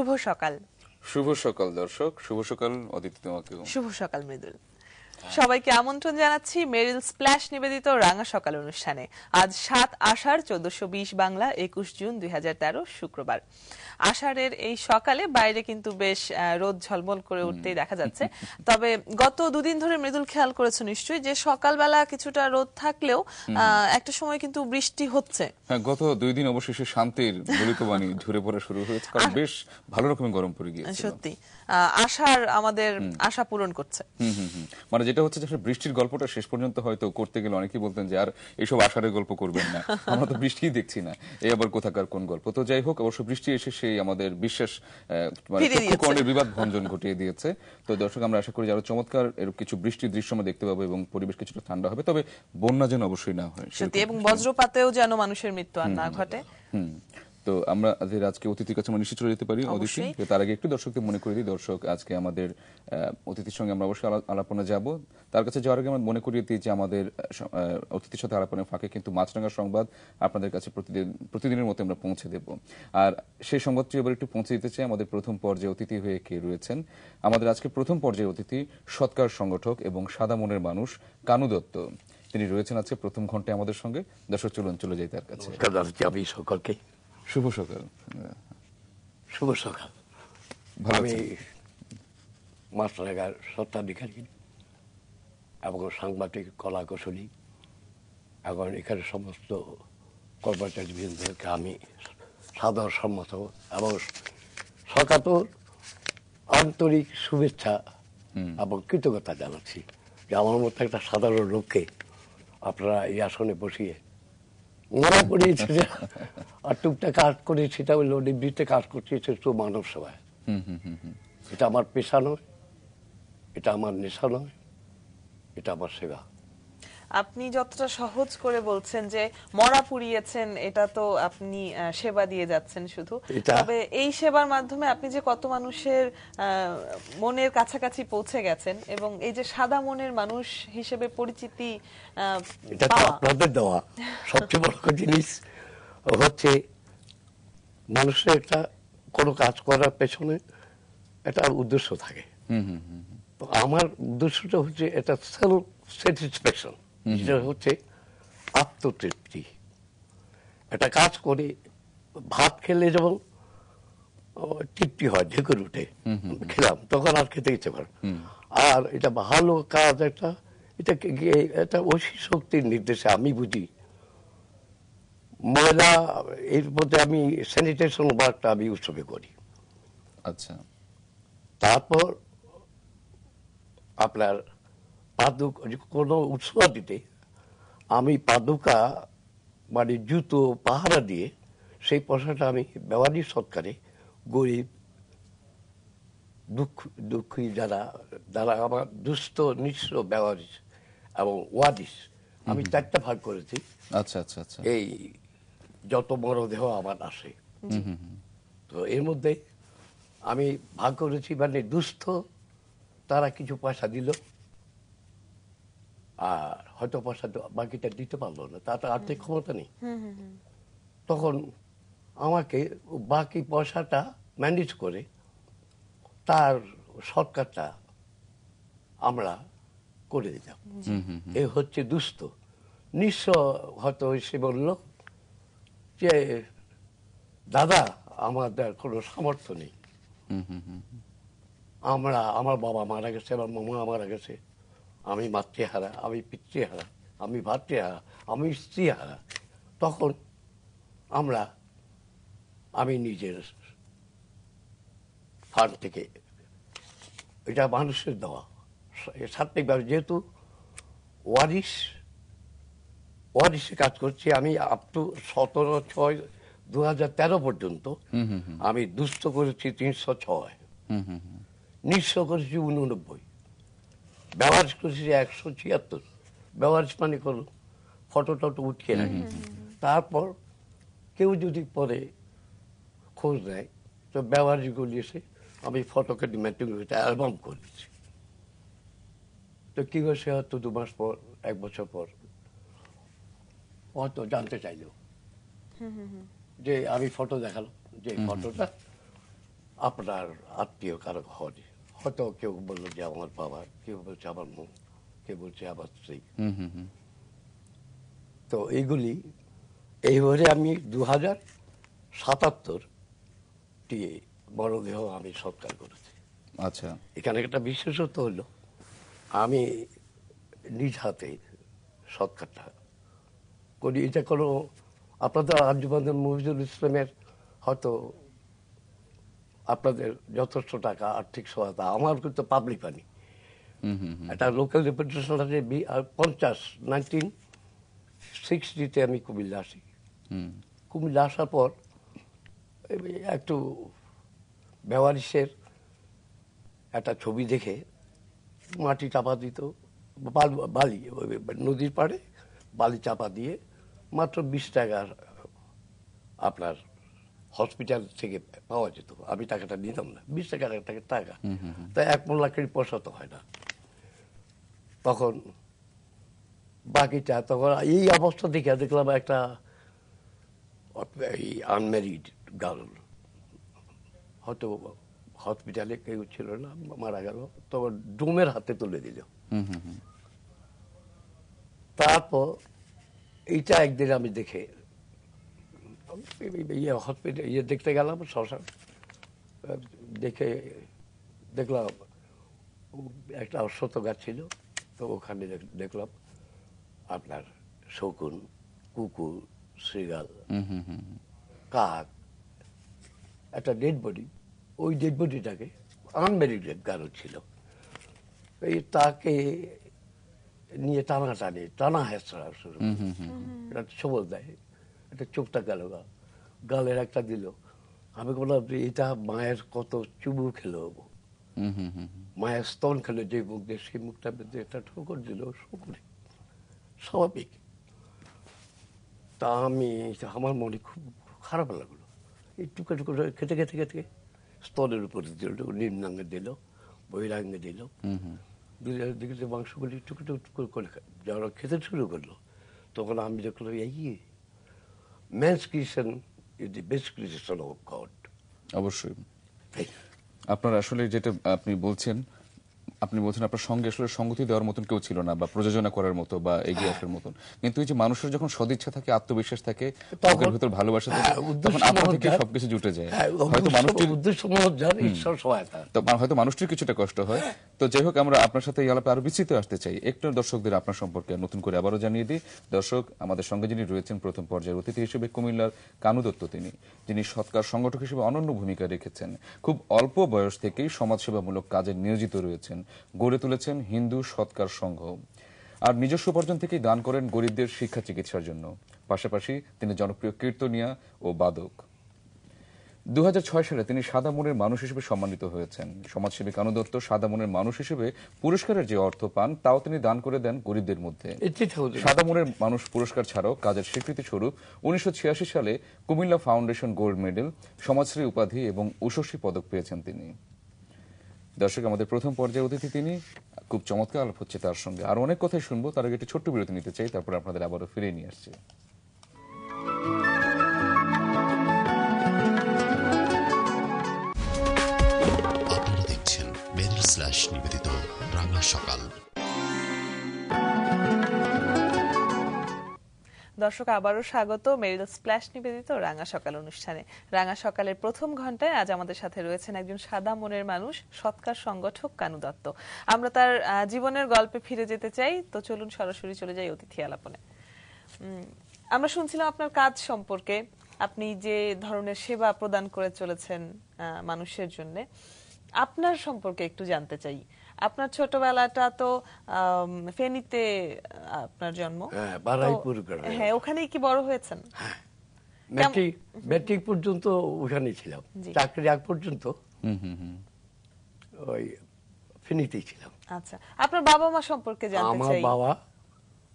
শুভ সকাল। শুভ সকাল দর্শক, শুভ সকাল অদিতি, তোমাকেও শুভ সকাল মৃদুল। সবাইকে আমন্ত্রণ জানাচ্ছি মেরিল স্প্ল্যাশ নিবেদিত রাঙা সকাল অনুষ্ঠানে। আজ ৭ আষাঢ় ১৪২০ বাংলা, ২১ জুন ২০১৩ শুক্রবার। আষাঢ়ের এই সকালে বাইরে কিন্তু বেশ রোদ ঝলমল করে উঠতেই দেখা যাচ্ছে। তবে গত দুদিন ধরে মৃদুল খেয়াল করেছো নিশ্চয়ই যে সকালবেলা কিছুটা রোদ থাকলেও একটা সময় কিন্তু বৃষ্টি হচ্ছে। হ্যাঁ, গত ২ দিন অবশেষে শান্তির গলিত বাণী ঝরে পড়া শুরু হয়েছে, কারণ বেশ ভালো রকমের গরম পড়ে গিয়েছিল। সত্যি আষাঢ় আমাদের আশা পূরণ করছে। মানে যেটা হচ্ছে যে বৃষ্টির গল্পটা শেষ পর্যন্ত হয়তো করতে গেলে অনেকেই বলতেন যে আর এইসব আষাঢ়ের গল্প করবেন না, আমরা তো বৃষ্টিই দেখছি না, এই আবার কোথাকার কোন গল্প। তো যাই হোক, অবশ্য বৃষ্টি এসে সেই আমাদের বিশ্বাস কর্ণের বিবাদ ভঞ্জন ঘটিয়ে দিয়েছে। তো দর্শক, আমরা আশা করি যে আরো চমৎকার এরকম কিছু বৃষ্টির দৃশ্য আমরা দেখতে পাবো এবং পরিবেশ কিছুটা ঠান্ডা হবে, তবে বন্যা যেন অবশ্যই না হয় সত্যি, এবং বজ্রপাতেও যেন মানুষের মৃত্যু আর না ঘটে। তো আমরা আজকে অতিথির কাছে নিশ্চয় চলে যেতে পারি। অতিথি, তার আগে একটু দর্শকদের মনে করে দিই, দর্শক আজকে আমাদের অতিথির সঙ্গে আমরা অবশ্যই আলাপনে যাব। তার কাছে যাওয়ার আগে আমরা মনে করিয়ে দিই যে আমাদের অতিথির সাথে আলাপনের ফাঁকে কিন্তু মাছরাঙা সংবাদ আপনাদের কাছে প্রতিদিনের মতো আমরা পৌঁছে দেব। আর সেই সংবাদটি এবার একটু পৌঁছে দিতে চাই। আমাদের প্রথম পর্যায়ে অতিথি হয়ে কে রয়েছেন? আমাদের আজকে প্রথম পর্যায়ে অতিথি সৎকার সংগঠক এবং সাদা মনের মানুষ কানু দত্ত। তিনি রয়েছেন আজকে প্রথম ঘন্টায় আমাদের সঙ্গে। দর্শক, চলে যাই তার কাছে। আমি সকলকে শুভ সকাল। শুভ সকাল। আমি মাছরাঙার স্বত্বাধিকারী এবং সাংবাদিক কলা কৌশলী, এখন এখানে সমস্ত কর্মচারীবৃন্দকে আমি সাদর সম্মত এবং সকাতর আন্তরিক শুভেচ্ছা এবং কৃতজ্ঞতা জানাচ্ছি যে আমার মতো একটা সাধারণ লোককে আপনারা এই আসনে বসিয়ে মনে করিয়েছে আর টুকটা কাজ করে, সেটা হলো নিবৃত্তে কাজ করছে, সেটা মানব সেবায়। এটা আমার পেশা নয়, এটা আমার নেশা নয়, এটা আমার সেবা। আপনি যতটা সহজ করে বলছেন যে মরা পুড়িয়েছেন, এটা তো আপনি সেবা দিয়ে যাচ্ছেন শুধু। তবে এই সেবার মাধ্যমে আপনি যে কত মানুষের মনের কাছাকাছি পৌঁছে গেছেন এবং এই যে সাদা মনের মানুষ হিসেবে পরিচিতি, এটা তো আপনাদের দেওয়া সবচেয়ে বড় জিনিস হচ্ছে মানুষের একটা কোনো কাজ করার পেছনে একটা উদ্দেশ্য থাকে। তো আমার উদ্দেশ্যটা হচ্ছে এটা সেলফ স্যাটিসফ্যাকশন, যেটা হচ্ছে আত্মতৃপ্তি। একটা কাজ করে ভাত খেলে যেমন তৃপ্তি হয়, ঢেকুর উঠে খেলাম, তখন আর খেতে ইচ্ছে করে। আর এটা ভালো কাজ, এটা ঐশী শক্তির নির্দেশে আমি বুঝি ময়লা এর মধ্যে আমি স্যানিটেশন ওয়ার্কটা আমি উৎসবে করি। আচ্ছা, তারপর আপনার কোনো উৎসব দিতে আমি পাদুকা মানে জুতো পাহারা দিয়ে সেই পয়সাটা আমি বেওয়ারি সৎকারে গরিব দুঃখী যারা আমার দুস্থ নিঃস্ব বেওয়ারিশ এবং ওয়ারিশ, আমি 4টা ভাগ করেছি। আচ্ছা আচ্ছা আচ্ছা। এই যত মরদেহ আমার আসে, তো এর মধ্যে আমি ভাগ করেছি, মানে দুস্থ তারা কিছু পয়সা দিল, আর হয়তো পয়সা বাকিটা দিতে পারলো না, তার আর্থিক ক্ষমতা নেই, তখন আমাকে বাকি পয়সাটা ম্যানেজ করে তার সরকারটা আমরা করে দিতাম। এ হচ্ছে দুস্থ। নিঃস্ব হয়তো সে বলল যে দাদা আমাদের কোনো সামর্থ্য নেই, আমার বাবা মারা গেছে, আমার মামা মারা গেছে, আমি মাতৃহারা, আমি পিতৃহারা, আমি ভাতৃহারা, আমি স্ত্রীহারা। তখন আমি নিজের ফান্ড থেকে, এটা মানুষের দেওয়া সাত্বিকভাবে, যেহেতু ওয়ারিশে কাজ করছি আমি, আপ টু 17/6/2013 পর্যন্ত আমি দুস্থ করেছি 306, নিঃস্ব করেছি 89, বেওয়ারিশ করেছি 176। বেওয়ারিশ মানে করুন ফটো টটো উঠিয়ে রাখি। তারপর কেউ যদি পরে খোঁজ নেয় তো বেওয়ারিশ গুলি এসে আমি ফটোকে ম্যাটিং অ্যালবাম করেছি। তো কি হয়েছে, হয়তো 2 মাস পর, 1 বছর পর হয়তো জানতে চাইল যে আমি ফটো দেখালাম, যে ফটোটা আপনার আত্মীয় কারো হয়, হয়তো কেউ বললো যে আমার বাবা, কেউ বলছে আমার মা, কেউ বলছে আমার স্ত্রী। তো এইগুলি এইভাবে আমি 2077টি মরদেহ আমি সৎকার করেছি। আচ্ছা, এখানে একটা বিশেষত্ব হলো আমি নিজ হাতে সৎকারটা করি। এটা কোনো আপনাদের আঞ্জুমান মফিজুল ইসলামের হয়তো আপনাদের যথেষ্ট টাকা আর্থিক সহায়তা, আমার কিন্তু পাবলিক পানি। একটা লোকাল রিপ্রেজেন্টেশন আছে 1960-তে আমি কুমিল্লা আসি। কুমিল্লা আসার পর একটু বেওয়ারিশের একটা ছবি দেখে মাটি চাপা দিত, বালি নদীর পাড়ে বালি চাপা দিয়ে মাত্র 20 টাকার আপনার হসপিটাল থেকে পাওয়া যেত। আমি টাকাটা নিতাম না, 20 টাকা টাকা, তাই 1 মোল্লা কেড়ি পয়সা তো হয় না তখন। বাকিটা তখন এই অবস্থা দেখে দেখলাম একটা আনম্যারিড গার্ল, হয়তো হসপিটালে কেউ ছিল না, মারা গেল, তখন ডোমের হাতে তুলে দিল। তারপর এইটা একদিন আমি দেখে হসপিটাল দেখতে গেলাম শ্মশান, দেখে দেখলাম একটা অশ্বত্থ গাছ ছিল, তো ওখানে দেখলাম আপনার শকুন, কুকুর, শ্রীগাল, কাক, একটা ডেড বডি। ওই ডেড বডিটাকে আনমেরিড গার্ল ছিল, এই তাকে নিয়ে টানা হেঁচড়া শুরু, এটা সবল দেয়, একটা চোখটা গেল, গালের একটা দিল। আমি বললাম যে এটা মায়ের কত চুমু খেলো, মায়ের স্তন খেলো যে মুখ দিয়ে, সেই মুখটা একটা ঠোকর দিল, শকুনে স্বাভাবিক। তা আমার মনে খুব খারাপ লাগলো। এই টুকে টুকু খেতে খেতে খেতে স্তনের উপরে দিল, নিম্নাঙ্গে দিল, বহিরাঙ্গে দিল, দিকে মাংসগুলি টুকু টুকু করে যারা খেতে শুরু করলো, তখন আমি দেখলাম এই man's creation is the best creation of god. অবশ্যই। আপনার আসলে যেটা আপনি বলছেন আপনার সঙ্গে আসলে সঙ্গতি দেওয়ার মতন কেউ ছিল না, বা প্রযোজনা করার মতো, বা এগিয়ে আসার মতন। কিন্তু এই যে মানুষের যখন সদিচ্ছা থাকে, আত্মবিশ্বাস থাকে, তাদের ভিতর ভালোবাসা থাকে, তখন আপনার থেকে সবকিছু জুটে যায়। হয়তো মানুষটির কিছুটা কষ্ট হয়। তো যাই হোক, আমরা আপনার সাথে এই আলাপে আরো বিস্তৃত আসতে চাই। একটু দর্শকদের আপনার সম্পর্কে নতুন করে আবারও জানিয়ে দিই। দর্শক, আমাদের সঙ্গে যিনি রয়েছেন প্রথম পর্যায়ের অতিথি হিসেবে কুমিল্লার কানু দত্ত, যিনি সৎকার সংগঠক হিসেবে অনন্য ভূমিকা রেখেছেন। খুব অল্প বয়স থেকেই সমাজসেবামূলক কাজে নিয়োজিত রয়েছেন, গড়ে তুলেছেন হিন্দু সৎকার সংঘ, আর নিজস্ব উপার্জন থেকেই দান করেন গরিবদের শিক্ষা চিকিৎসার জন্য। পাশাপাশি তিনি জনপ্রিয় কীর্তনিয়া ও বাদক। 2006 সালে তিনি সাদা মনের মানুষ হিসেবে সম্মানিত হয়েছেন। সমাজসেবী কানু দত্ত সাদা মনের মানুষ হিসেবে পুরস্কারের যে অর্থ পান, তাও তিনি দান করে দেন গরিবদের মধ্যে। সাদা মনের মানুষ পুরস্কার ছাড়াও কাজের স্বীকৃতি স্বরূপ 1986 সালে Comilla foundation gold medal, Samajshree উপাধি এবং উষসী পদক পেয়েছেন তিনি। দর্শক, আমাদের প্রথম পর্যায়ের অতিথি তিনি। খুব চমৎকার আলাপ হচ্ছে তার সঙ্গে, আর অনেক কথাই শুনবো। তার আগে একটি ছোট্ট বিরতি নিতে চাই, তারপর আপনাদের আবারও ফিরিয়ে নিয়ে আসছি। আপনারা দেখছেন মেরিল স্ল্যাশ নিবেদিত রাঙা সকাল। দর্শক, আবারও স্বাগত মেরিল স্প্ল্যাশ নিবেদিত রাঙা সকাল অনুষ্ঠানে। রাঙা সকালের প্রথম ঘন্টায় আজ আমাদের সাথে রয়েছেন একজন সাদা মনের মানুষ, সৎকার সংগঠক কানু দত্ত। আমরা তার জীবনের গল্পে ফিরে যেতে চাই, তো চলুন সরাসরি চলে যাই অতিথি আলাপনে। আমরা শুনছিলাম আপনার কাজ সম্পর্কে, আপনি যে ধরনের সেবা প্রদান করে চলেছেন মানুষের জন্য। আপনার সম্পর্কে একটু জানতে চাই। আপনার ছোটবেলাটা তো ফেনীতে আপনার জন্ম, হ্যাঁ, ওখানেই কি বড় হয়েছেন? ম্যাট্রিক পর্যন্ত ওখানে ছিলাম, চাকরি আগ পর্যন্ত ওই ফেনীতেই ছিলাম। আচ্ছা, আপনার বাবা মা সম্পর্কে জানতে চাই। আমার বাবা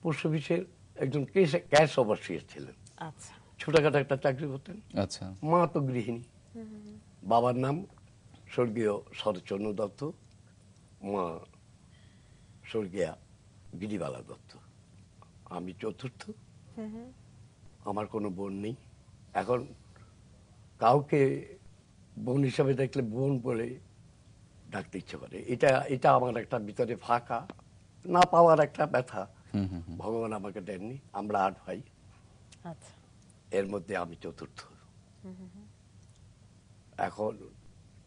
পোস্ট অফিসের একজন ক্যাশ অফিসার ছিলেন। আচ্ছা, ছোটখাটো একটা চাকরি করতেন। আচ্ছা। মা তো গৃহিণী। বাবার নাম স্বর্গীয় শরৎচন্দ্র দত্ত, মা স্বর্গীয়া গিরিবালা দত্ত। আমি চতুর্থ, আমার কোনো বোন নেই। এখন কাউকে বোন হিসাবে দেখলে বোন বলে ডাকতে ইচ্ছে করে। এটা আমার একটা ভিতরে ফাঁকা না পাওয়ার একটা ব্যথা ভগবান আমাকে দেননি। আমরা 8 ভাই, আচ্ছা, এর মধ্যে আমি চতুর্থ। এখন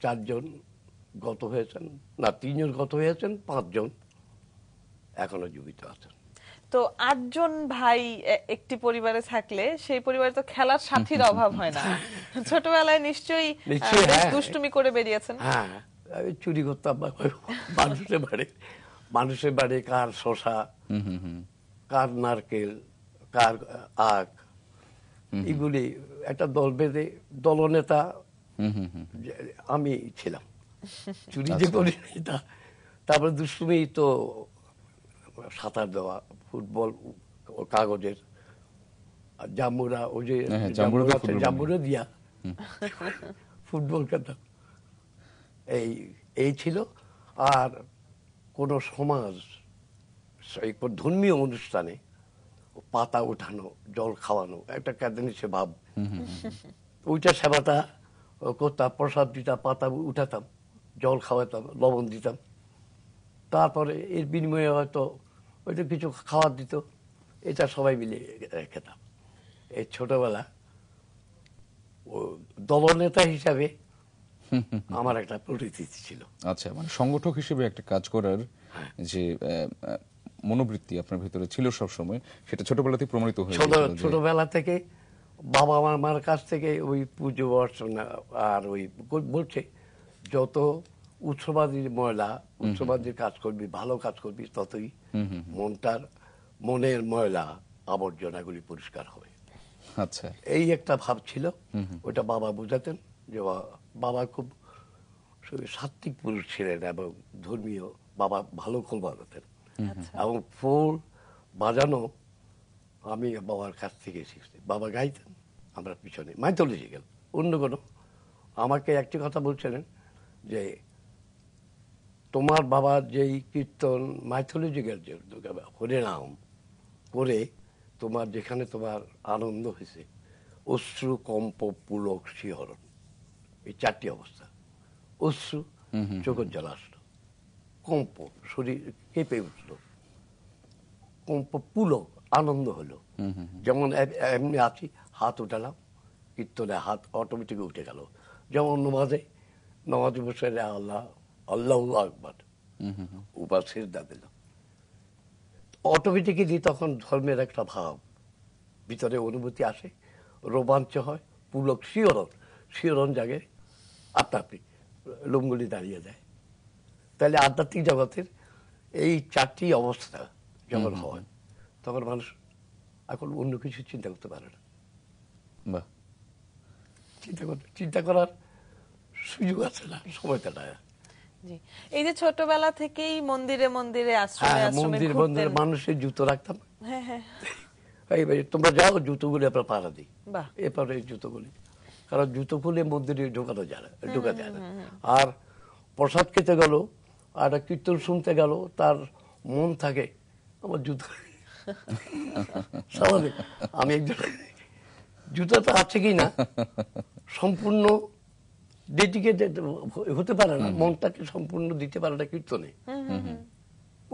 4 জন গত হয়েছেন, না 3 জন গত হয়েছেন, 5 জন এখনো জীবিত আছেন। তো 8 জন ভাই একটি পরিবারে থাকলে সেই পরিবারে তো খেলার সাথীর অভাব হয় না। ছোটবেলায় নিশ্চয়ই নিশ্চয়ই, বেশ হ্যাঁ। দুষ্টুমি করে বেরিয়েছেন। হ্যাঁ, আমি চুরি করতাম মানুষের বাড়ি কার শশা, কার নারকেল, কার আখ, এগুলি একটা দল বেঁধে দলনেতা আমি ছিলাম। চুরি যে করি তা, তারপরে দুষ্টুমি তো সাঁতার দেওয়া, ফুটবল কাগজের, আর জাম্বুরা, ওই যে জাম্বুরা দিয়া ফুটবল খেলতাম। এই ছিল। আর কোন সমাজ ধর্মীয় অনুষ্ঠানে পাতা উঠানো, জল খাওয়ানো, একটা কাঁদানিসে ভাব, ওইটা সেবাটা করতাম। প্রসাদ দিতাম, পাতা উঠাতাম, জল খাওয়াতাম, লবণ দিতাম। তারপরে এর বিনিময়ে হয়তো ওইটা কিছু খাওয়ার দিত, এটা সবাই মিলে খেতাম। এই ছোটবেলা ও দলনেতা হিসাবে আমার একটা পরিচিতি ছিল। আচ্ছা, মানে সংগঠক হিসেবে একটা কাজ করার যে মনোবৃত্তি আপনার ভিতরে ছিল সব সময়, সেটা ছোটবেলাতেই প্রমাণিত হয়ে গেছিল। ছোটবেলা থেকে বাবা মার কাছ থেকে ওই পুজো অর্চনা আর ওই বলছে যত উৎসবাদীর ময়লা, উৎসবাদীর কাজ করবি, ভালো কাজ করবি, ততই মনের ময়লা আবর্জনাগুলি পরিষ্কার হবে। আচ্ছা, এই একটা ভাব ছিল। ওটা বাবা বোঝাতেন যে বাবা খুব সাত্বিক পুরুষ ছিলেন এবং ধর্মীয়। বাবা ভালো খোল বাজাতেন এবং ফুল বাজানো আমি বাবার কাছ থেকে শিখছি। বাবা গাইতেন, আমরা পিছনে মাইথোলজিক্যাল অন্য কোনো। আমাকে একটি কথা বলছিলেন যে তোমার বাবা যেই কীর্তন মাইথোলজিক্যাল যে হরিনাম করে তোমার যেখানে তোমার আনন্দ হয়েছে, অশ্রু, কম্প, পুলক, শিহরণ, এই 4টি অবস্থা। অশ্রু, চোখের জল আসলো, কম্প, শরীর কেঁপে উঠল, কম্প, পুলক, আনন্দ হলো। যেমন এমনি আছি, হাত উঠালাম, কীর্তনে হাত অটোমেটিক উঠে গেল। যেমন নমাজে বসে আল্লাহ আল্লাহু আকবার, উপর সিজদা দিল, অটোমেটিক্যালি তখন ধর্মের একটা ভাব ভিতরে অনুভূতি আসে, রোমাঞ্চ হয়, পুলক, শিহরণ জাগে, আপনি লোমগুলি দাঁড়িয়ে যায়। তাহলে আধ্যাত্মিক জগতের এই 4টি অবস্থা যখন হয়, তখন মানুষ এখন অন্য কিছু চিন্তা করতে পারে না। চিন্তা করার সুযোগ আছে না, সময়টা না। এই যে ছোটবেলা থেকেই মন্দিরে মন্দিরে আশ্রমে মন্দিরে মানুষের জুতো রাখতাম। তোমরা যাও, জুতোগুলি আপনার পাড়া দিই, এরপরে এই জুতোগুলি, কারণ জুতো খুলে মন্দিরে ঢোকা যায় না। আর প্রসাদ খেতে গেল আর কীর্তন শুনতে গেল, তার মন থাকে আমার জুতো স্বাভাবিক। আমি একজন জুতোটা আছে কি না সম্পূর্ণ ডেডিকেটেড হতে পারে না, মনটাকে সম্পূর্ণ দিতে পারে না কীর্তনে।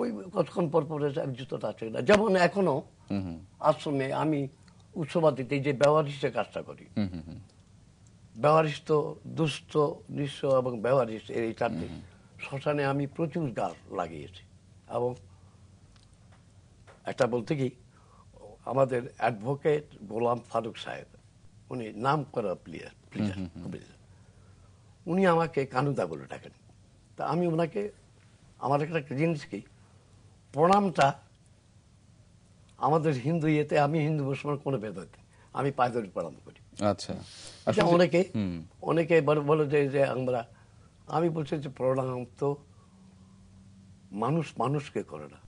ওই কতক্ষণ পর পরে জুতোটা আছে কিনা। যেমন এখনো আশ্রমে আমি উৎসবাদিতে যে ব্যবহারিষ্ট কাজটা করি, ব্যবহারিষ্ট, দুস্থ, নিঃস্ব এবং ব্যবহারিষ্ট, এই 4টি শ্মশানে আমি প্রচুর গাছ লাগিয়েছি। এবং একটা বলতে কি, আমাদের অ্যাডভোকেট গোলাম ফারুক সাহেব, উনি নাম করা প্লেয়ার, উনি আমাকে কানুদা বলে ডাকেন। তা আমি ওনাকে, আমার একটা জিনিস কি, প্রণামটা আমাদের হিন্দু ইয়েতে, আমি হিন্দু মুসলমান কোনো ভেদ হইতে, আমি পায়ে ধরে প্রণাম করি। আচ্ছা, অনেকে বলে যে আমরা, আমি বলছি যে প্রণাম তো মানুষ মানুষকে করে না,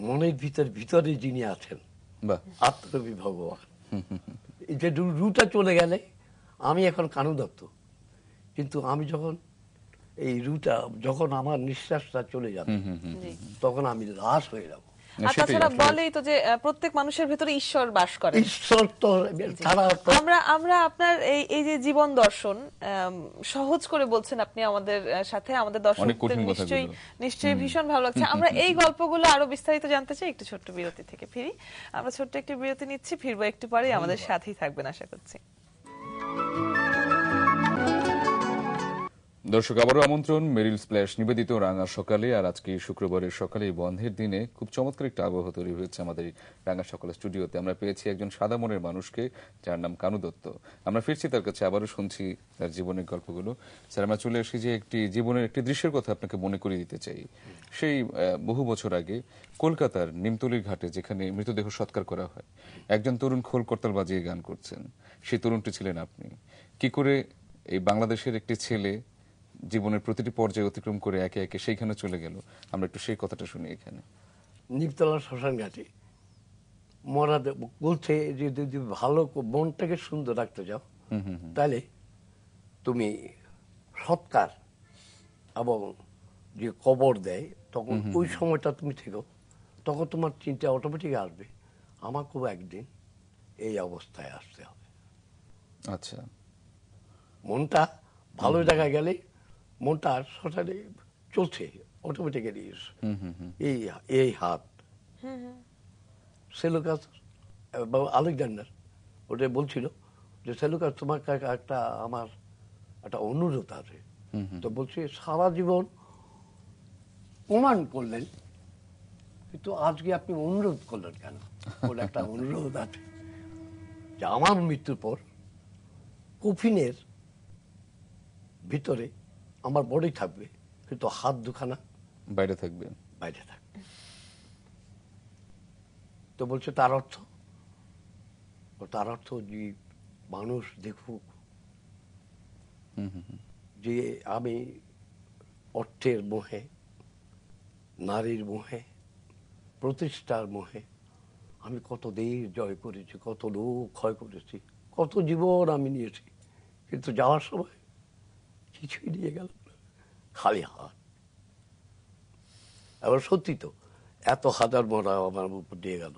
মনের ভিতরে যিনি আছেন, আত্মকবি ভগবান। এই যে রুটা চলে গেলে, আমি এখন কানুদত্ত, কিন্তু আমি যখন এই রুটা, যখন আমার নিঃশ্বাসটা চলে যাবে, তখন আমি লাশ হয়ে যাব। আর তাছাড়া বলেই তো যে প্রত্যেক মানুষের ভেতরে ঈশ্বর বাস করে। ঈশ্বর তো তারা আমরা আপনার এই যে জীবন দর্শন সহজ করে বলছেন আপনি আমাদের সাথে, আমাদের দর্শকদের নিশ্চয়ই ভীষণ ভালো লাগছে। আমরা এই গল্পগুলো আরো বিস্তারিত জানতে চাই। একটু ছোট্ট বিরতি থেকে ফিরি। আমরা ছোট্ট একটি বিরতি নিচ্ছি, ফিরবো একটু পরে। আমাদের সাথেই থাকবেন আশা করছি। দর্শক, আবারও আমন্ত্রণ মেরিল স্প্ল্যাশ নিবেদিত রাঙা সকালে। আর আজকে শুক্রবারের সকালে বন্ধের দিনে খুব চমৎকার একটা আবহাওয়া তৈরি হয়েছে আমাদের রাঙা সকালের স্টুডিওতে। আমরা পেয়েছি একজন সাদা মনের মানুষকে, যার নাম কানু দত্ত। আমরা ফিরছি তার কাছে, আবারও শুনছি তার জীবনের গল্পগুলো। স্যার, আমরা চলে আসি যে একটি জীবনের একটি দৃশ্যের কথা আপনাকে মনে করিয়ে দিতে চাই। সেই বহু বছর আগে কলকাতার নিমতলির ঘাটে, যেখানে মৃতদেহ সৎকার করা হয়, একজন তরুণ খোল করতাল বাজিয়ে গান করছেন। সেই তরুণটি ছিলেন আপনি। কি করে এই বাংলাদেশের একটি ছেলে জীবনের প্রতিটি পর্যায়ে অতিক্রম করে একে একে সেইখানে চলে গেল, আমরা একটু সেই কথাটা শুনি এখানে। নিমতলা শ্মশান ঘাটে মরা বলছে যে যদি ভালো মনটাকে সুন্দর রাখতে চাও তাহলে তুমি সৎকার এবং যে কবর দেয় তখন ওই সময়টা তুমি থেকো, তখন তোমার চিন্তা অটোমেটিক আসবে আমাকেও একদিন এই অবস্থায় আসতে হবে। আচ্ছা, মনটা ভালো জায়গায় গেলে মনটা শ্মশানে চলছে অটোমেটিক্যালি। এই হাত সেলুকাস আলেকজান্ডার ওটা বলছিল যে সেলুকাস তোমার একটা আমার একটা অনুরোধ আছে। তো বলছে সারা জীবন প্রমাণ করলেন, কিন্তু আজকে আপনি অনুরোধ করলেন কেন? বলে একটা অনুরোধ আছে যে আমার মৃত্যুর পর কফিনের ভিতরে আমার বডি থাকবে, কিন্তু হাত দুখানা বাইরে থাকবে। বাইরে থাকবে। তো বলছে তার অর্থ যে মানুষ দেখুক যে আমি অর্থের মোহে, নারীর মোহে, প্রতিষ্ঠার মোহে আমি কত দেশ জয় করেছি, কত লোক ক্ষয় করেছি, কত জীবন আমি নিয়েছি, কিন্তু যাওয়ার সময় কিছুই নিয়ে গেল না, খালি হাত। এবার সত্যি তো এত হাজার মরা আমার উপর দিয়ে গেল,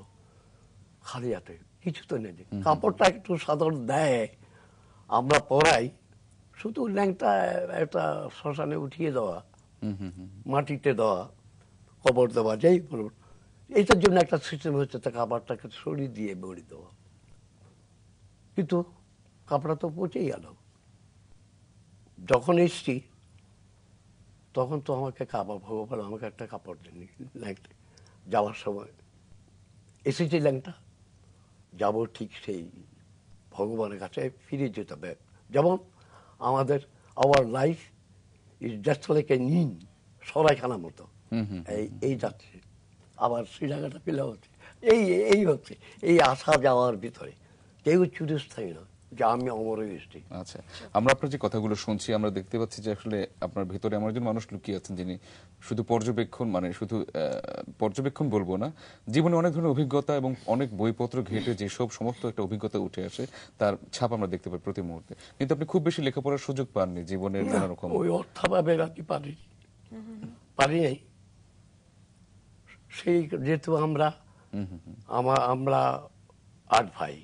খালি হাতে কিছু তো নেই। কাপড়টা একটু সাধারণ দেয়, আমরা পরাই, শুধু ল্যাংটা একটা শ্মশানে উঠিয়ে দেওয়া, মাটিতে দেওয়া, কবর দেওয়া, যাই বলুন, এইটার জন্য একটা সিস্টেম হচ্ছে তা কাপড়টাকে সরিয়ে দিয়ে বড়ি দেওয়া। কিন্তু কাপড়টা তো পচেই গেল। যখন এসছি তখন তো আমাকে কাপড়, ভগবান আমাকে একটা কাপড় দেননি ল্যাংটা। যাওয়ার সময় এসেছি ল্যাংটা, যাব ঠিক সেই ভগবানের কাছে ফিরে যেতে হবে। যেমন আমাদের our life is just like a নিন, সরাইখানার মতো এই যাচ্ছে, আবার শ্রীলঙ্কাটা পেলে হচ্ছে, এই হচ্ছে এই আসা যাওয়ার ভিতরে কেউ চিরস্থায়ী না যে আমি অমর হয়ে এসেছি। আচ্ছা, আমরা আপনার যে কথাগুলো শুনছি, আমরা দেখতে পাচ্ছি যে আসলে আপনার ভেতরে এমন একজন মানুষ লুকিয়ে আছেন যিনি শুধু পর্যবেক্ষণ, মানে শুধু পর্যবেক্ষণ বলবো না, জীবনে অনেক ধরনের অভিজ্ঞতা এবং অনেক বইপত্র ঘেটে যেসব সমস্ত একটা অভিজ্ঞতা উঠে আসে তার ছাপ আমরা দেখতে পাই প্রতি মুহূর্তে। কিন্তু আপনি খুব বেশি লেখাপড়ার সুযোগ পাননি জীবনের নানা রকম। ওই অর্থাভাবে আমি পারি নাই। সেই যেহেতু আমরা 8 ভাই,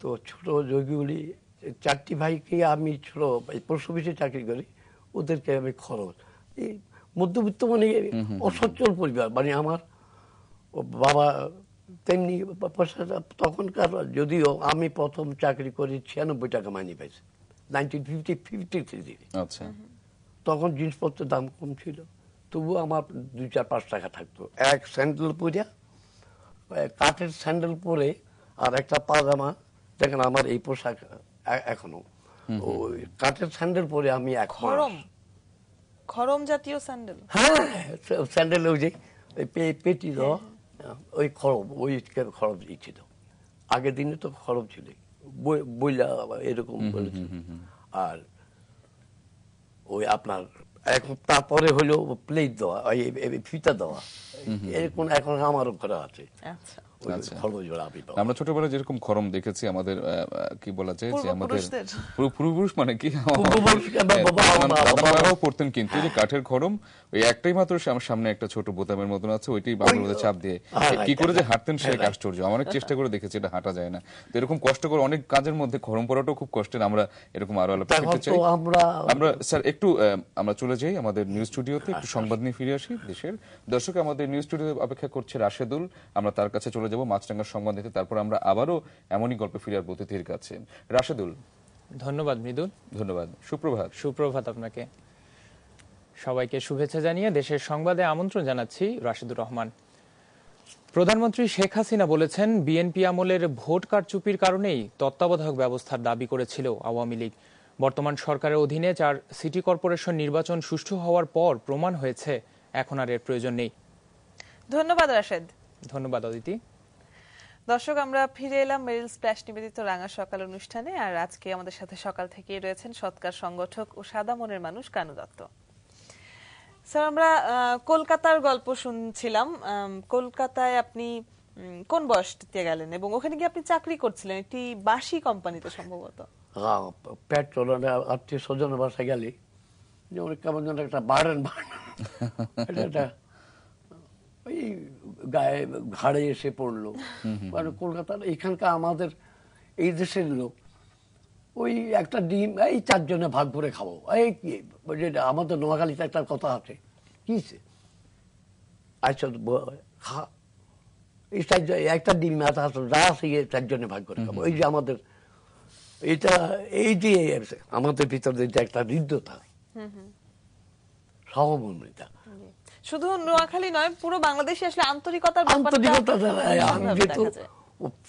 তো ছোট যোগীগুলি 4টি ভাইকে আমি ছোট পোস্ট অফিসে চাকরি করি, ওদেরকে আমি খরচ, এই মধ্যবিত্ত মানে অসচ্ছল পরিবার, মানে আমার বাবা তেমনি পয়সাটা তখনকার, যদিও আমি প্রথম চাকরি করি 96 টাকা মাইনে পাইছি 1953। আচ্ছা, তখন জিনিসপত্রের দাম কম ছিল, তবুও আমার 2-4-5 টাকা থাকতো। এক স্যান্ডেল পরে, কাঠের স্যান্ডেল পরে, আর একটা পাজামা, দেখেন আমার এই পোশাক এখনো, ওই কাঠের স্যান্ডেল পরে আমি খরম জাতীয় স্যান্ডেল, হ্যাঁ স্যান্ডেল, ওই যে পেটি দেওয়া, ওই খরম, ওই খরম ছিল আগের দিনে, তো খরম ছিল বইলা এরকম বলেছে। আর ওই আপনার এখন তারপরে হলো প্লেট দেওয়া, ফিতা দেওয়া, এরকম এখন আমারও ঘরে আছে। ওই খরমজোড়া আবির্ভাব। আমরা ছোটবেলায় যেরকম খরম দেখেছি আমাদের কি বলা যায় যে আমাদের পূর্বপুরুষদের। পূর্বপুরুষ মানে কি বাবা দাদারাও পড়তেন, কিন্তু এই যে কাঠের খরম ওই একটাই মাত্র আমার সামনে একটা ছোট বোতামের মতন আছে, ওইটাই বাবুর মধ্যে চাপ দিয়ে কি করে যে হাঁটতেন সে এক আশ্চর্য। আমি অনেক চেষ্টা করে দেখেছি, এটা হাঁটা যায় না। তো এরকম কষ্ট করে অনেক কাজের মধ্যে খরম পড়াটাও খুব কষ্টের। আমরা এরকম আরো আলাপ করতে চাই। আমরা স্যার একটু আমরা চলে যাই আমাদের নিউজ স্টুডিওতে, একটু সংবাদ নিয়ে ফিরে আসি দেশের। দর্শক আমাদের নিউজ স্টুডিওতে অপেক্ষা করছে রাশেদুল, আমরা তার কাছে চলে যাব মাছরাঙ্গার সংবাদ নিতে, তারপর আমরা আবারও এমনই গল্পে ফিরে আসবো অতিথির কাছে। রাশেদুল। ধন্যবাদ মৃদুল। ধন্যবাদ। সুপ্রভাত। সুপ্রভাত আপনাকে। সবাইকে শুভেচ্ছা জানিয়ে দেশের সংবাদে আমন্ত্রণ জানাচ্ছি রাশেদুর রহমান। প্রধানমন্ত্রী শেখ হাসিনা বলেছেন, বিএনপি আমলের ভোট কারচুপির কারণেই তত্ত্বাবধায়ক ব্যবস্থার দাবি করেছিল আওয়ামী লীগ। বর্তমান সরকারের অধীনে 4 সিটি কর্পোরেশন নির্বাচন সুষ্ঠু হওয়ার পর প্রমাণ হয়েছে এখন আর এর প্রয়োজন নেই। ধন্যবাদ রাশেদ। ধন্যবাদ অদিতি। দর্শক, আমরা ফিরে এলাম মেরিল স্প্ল্যাশ নিবেদিত রাঙা সকাল অনুষ্ঠানে। আর আজকে আমাদের সাথে সকাল থেকেই রয়েছেন সৎকার সংগঠক ও সাদা মনের মানুষ কানু দত্ত। স্যার, আমরা কলকাতার গল্প শুনছিলাম। কলকাতায় আপনি কোন বয়সটিতে গেলেন এবং ওখানে কি আপনি চাকরি করছিলেন একটি বাসি কোম্পানিতে সম্ভবত? পেট্রোল আত্মীয় স্বজনের বাসায় গেলি যেমন কেমন যেন একটা বার্ডেন একটা ওই গায়ে ঘাড়ে এসে পড়লো। মানে কলকাতার এখানকার আমাদের এই দেশের লোক ওই একটা ডিম এই 4 জনে ভাগ করে খাবো। এই আমাদের নোয়াখালীতে একটা কথা আছে, কি আচ্ছা খা এই 4 জন একটা ডিম যা আছে 4 জনে ভাগ করে খাবো। এই যে আমাদের এটা এই যে আমাদের ভিতরে যে একটা হৃদ্যতা, সহমর্মিতা, শুধু নোয়াখালী নয় পুরো বাংলাদেশে আসলে আন্তরিকতার আন্তরিকতা। আমি যেহেতু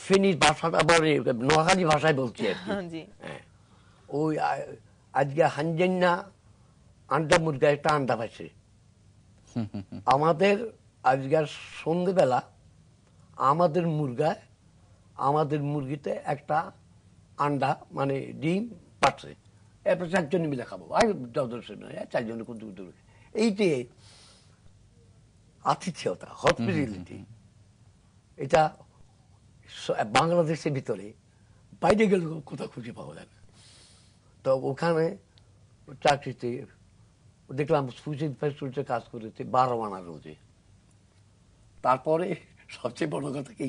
ফেনীর ভাষাটা আবার নোয়াখালী ভাষায় বলছি আর কি। ওই আজকে হানজেন্না আন্ডা মুরগা একটা আন্ডা পাইছে আমাদের। আজকের সন্ধ্যেবেলা আমাদের মুরগায় আমাদের মুরগিতে একটা আন্ডা মানে ডিম পাচ্ছে। এরপর 4 জন মিলে খাবো। 4 জন এইটি আতিথেয়তা, হসপিটালিটি, এটা বাংলাদেশের ভিতরে বাইরে গেলে কোথাও খুঁজে পাওয়া যায় না। তো ওখানে চাকরিতে দেখলাম সুইচ ফ্যাক্টরিতে কাজ করেছে 12 আনা রোজে। তারপরে সবচেয়ে বড় কথা কি,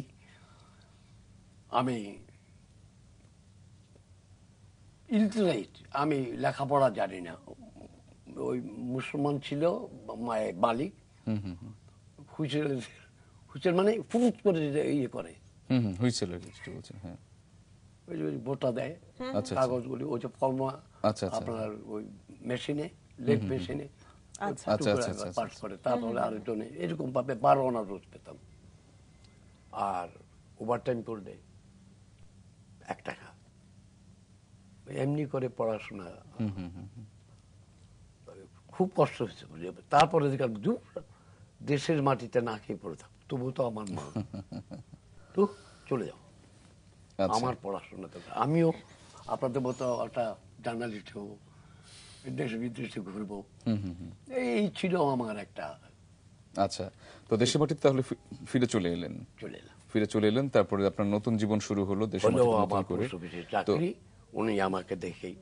আমি ইলিটারেট, আমি লেখাপড়া জানি না। ওই মুসলমান ছিল মালিক, হুইসেল মানে ফুট করে ইয়ে করে, হুইসেল বলছেন, হ্যাঁ, ওই যে ভোটটা দেয় কাগজগুলি, ওই যে ফর্মা আপনার ওই মেশিনে, লেগ মেশিনে পাস করে। তারপরে আরেকজনে এরকম ভাবে 12 আনা রোজ পেতাম। আর ওভার টাইম করলে 1 টাকা। এমনি করে পড়াশোনা খুব কষ্ট হয়েছে। তারপরে দেশের মাটিতে না খেয়ে পড়ে থাকবো, তবু তো আমার মা তো চলে যাও, আমার পড়াশোনা। আমিও আপনাদের মতো একটা জার্নালিস্ট হবো, দেশে বিদেশে ঘুরবো, এই ছিল আমার একটা। আচ্ছা, তো দেশের মাটিতে তাহলে ফিরে চলে এলেন? ফিরে চলে এলেন, তারপরে আপনার নতুন জীবন শুরু হলো দেশের মাটিতে। চাকরি উনি আমাকে দেখেই,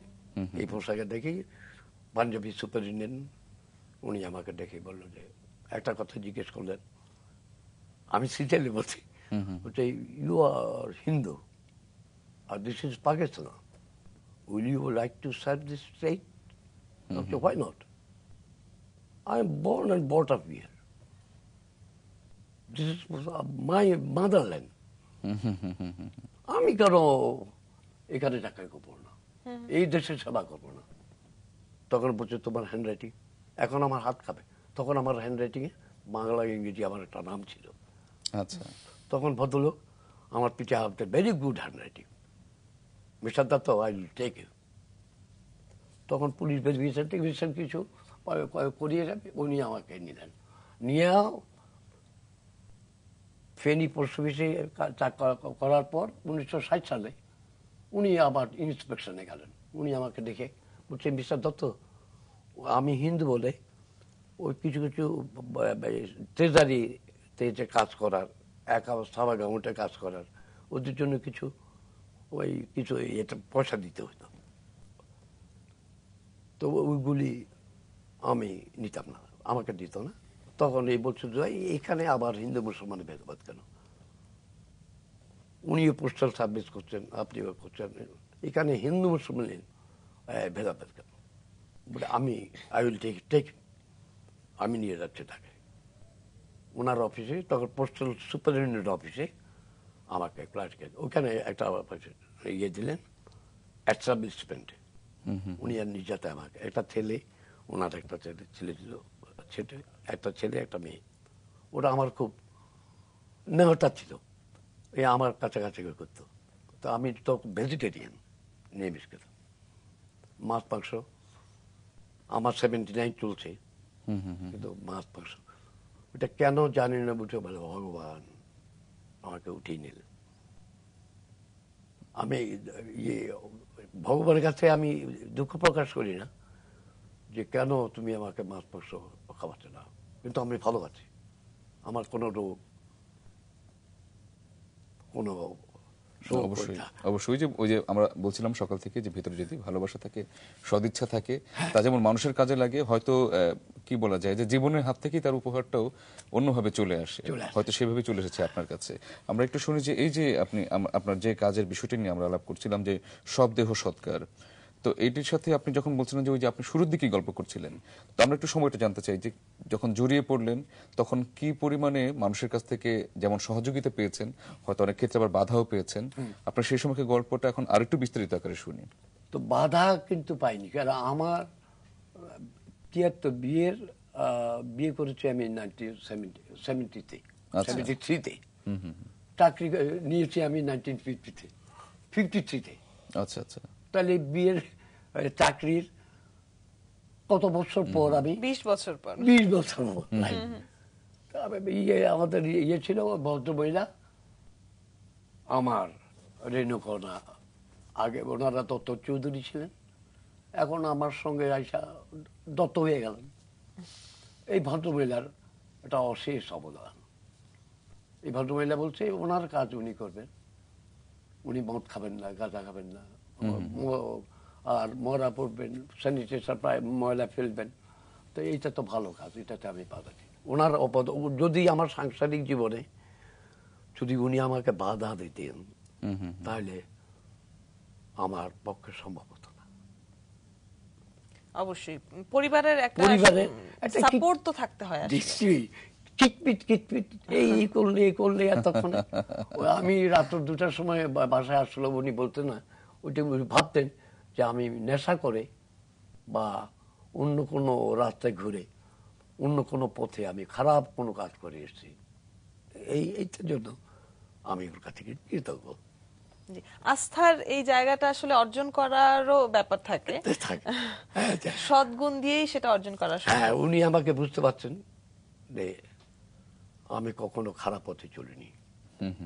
এই পোশাকে দেখেই, পাঞ্জাবি সুপারিনটেন্ডেন্ট, উনি আমাকে দেখে বললো যে একটা কথা জিজ্ঞেস করলেন। আমি সিরিয়ালি বলছি, ইউ আর হিন্দু আর this is Pakistan, will you like to serve this state? Why not? I am born and brought up here. This is my motherland. আমি কেন এখানে চাকরি করবো না, এই দেশের সেবা করবো না? তখন বলছে তোমার হ্যান্ড রাইটিং, এখন আমার হাত খাবে। তখন আমার হ্যান্ড রাইটিং এ বাংলা ইংরেজি আমার একটা নাম ছিল। আচ্ছা, তখন ভদ্রলোক আমার পিঠে হাতে, very good handwriting, mister Dutta, I will take you. তখন পুলিশ ভেরিফিকেশন কিছু করিয়ে যাবে, উনি আমাকে নিলেন। নিয়ে ফেনী পোস্ট অফিসে করার পর 1960 সালে উনি আবার ইন্সপেকশনে গেলেন। উনি আমাকে দেখে বলছেন, মিস্টার দত্ত, আমি হিন্দু বলে ওই কিছু কিছু ট্রেজারিতে যে কাজ করার এক অবস্থা বা গাউটে কাজ করার, ওদের জন্য কিছু এটা পয়সা দিতে হতো। তো ওইগুলি আমি নিতাম না, আমাকে দিত না। তখন এই বলছিল যে এখানে আবার হিন্দু মুসলমানের ভেদাভেদ কেন? উনিও পোস্টাল সার্ভিস করছেন, আপনিও করছেন, এখানে হিন্দু মুসলমানের ভেদাভেদ কেন? বলে আই উইল টেক আমি নিয়ে যাচ্ছি তাকে ওনার অফিসে। তখন পোস্টাল সুপারিনটেন্ডেন্ট অফিসে আমাকে ক্লার্কে ওখানে একটা ইয়ে দিলেন এস্টাবলিশমেন্টে। উনি আর নিজেতে আমাকে একটা ছেলে, ওনার একটা ছেলে ছিল, একটা ছেলে একটা মেয়ে। ওরা আমার খুব নেওয়াটা ছিল, এই আমার কাছাকাছি করতো। তো আমি তো ভেজিটেরিয়ান, নিরামিষ খেতাম, মাছ মাংস আমার 79 চলছে, কিন্তু মাছ মাংস ওটা কেন জানি না, বুঝে বলে ভগবান আমাকে উঠিয়ে নিলেন। আমি ভগবানের কাছে আমি দুঃখ প্রকাশ করি না যে কেন তুমি আমাকে মাছ মাংস খাওয়াচ্ছ না, কিন্তু আমি ভালো আছি, আমার কোনো রোগ, কোনো অবশ্যই অবশ্যই যে ওই যে আমরা বলছিলাম সকাল থেকে যে ভেতরে যদি ভালোবাসা থাকে, সদিচ্ছা থাকে, তা যেমন মানুষের কাজে লাগে, হয়তো কি বলা যায় যে জীবনের হাত থেকেই তার উপহারটাও অন্যভাবে চলে আসে, হয়তো সেভাবে চলে এসেছে আপনার কাছে। আমরা একটু শুনি যে এই যে আপনি আপনার যে কাজের বিষয়টি নিয়ে আমরা আলাপ করছিলাম যে সব দেহ সৎকার, তো এইটির সাথে আপনি যখন বলছিলেন যে ওই যে আপনি শুরুর দিকেই গল্প করছিলেন, তো আমরা একটু সময়টা জানতে চাই যে যখন জড়িয়ে পড়লেন তখন কি পরিমাণে মানুষের কাছ থেকে যেমন সহযোগিতা পেয়েছেন, হয়তো অনেক ক্ষেত্রে আবার বাধাও পেয়েছেন, আপনার সেই সময়কে গল্পটা এখন আরেকটু বিস্তারিত আকারে শুনি। তো বাধা কিন্তু পাইনি, কারণ আমার 73 বিয়ে করেছি আমি 1973-তে, চাকরি নিয়েছি আমি 1953-তে। আচ্ছা আচ্ছা। তাহলে বিয়ের চাকরির কত বছর পর আমি 20 বছর পর 20 বছর পর আমাদের ইয়ে ছিল ভদ্রমহিলা আমার রেণুকণা, আগে ওনারা দত্ত চৌধুরী ছিলেন, এখন আমার সঙ্গে আইসা দত্ত হয়ে গেলেন। এই ভদ্রমহিলার একটা অশেষ অবদান। এই ভদ্রমহিলা বলছে ওনার কাজ উনি করবেন, উনি মদ খাবেন না, গাঁজা খাবেন না, আর ময়লা পড়বেন, স্যানিটাইজার প্রায় ময়লা ফেলবেন। তো এইটা তো ভালো কাজ, এটাতে আমি বাধা দিই। ওনার যদি আমার সাংসারিক জীবনে যদি উনি আমাকে বাধা দিতেন তাহলে আমার পক্ষে সম্ভব হতো না। অবশ্যই পরিবারের একটা সাপোর্ট তো থাকতে হয়। নিশ্চয়ই কিটপিট এই করলে এতক্ষণে আমি রাত 2টার সময় বাসায় আসলে উনি বলতেন না, ওইটা ভাবতেন যে আমি নেশা করে বা অন্য কোনো রাস্তায় ঘুরে অন্য কোনো পথে আমি খারাপ কোনো কাজ করে এসেছি, এইটার জন্য আমি ওর কাছে কৃতজ্ঞ। আস্থার এই জায়গাটা আসলে অর্জন করারও ব্যাপার থাকে, সদ্গুণ দিয়েই সেটা অর্জন করা। হ্যাঁ, উনি আমাকে বুঝতে পারছেন যে আমি কখনো খারাপ পথে চলিনি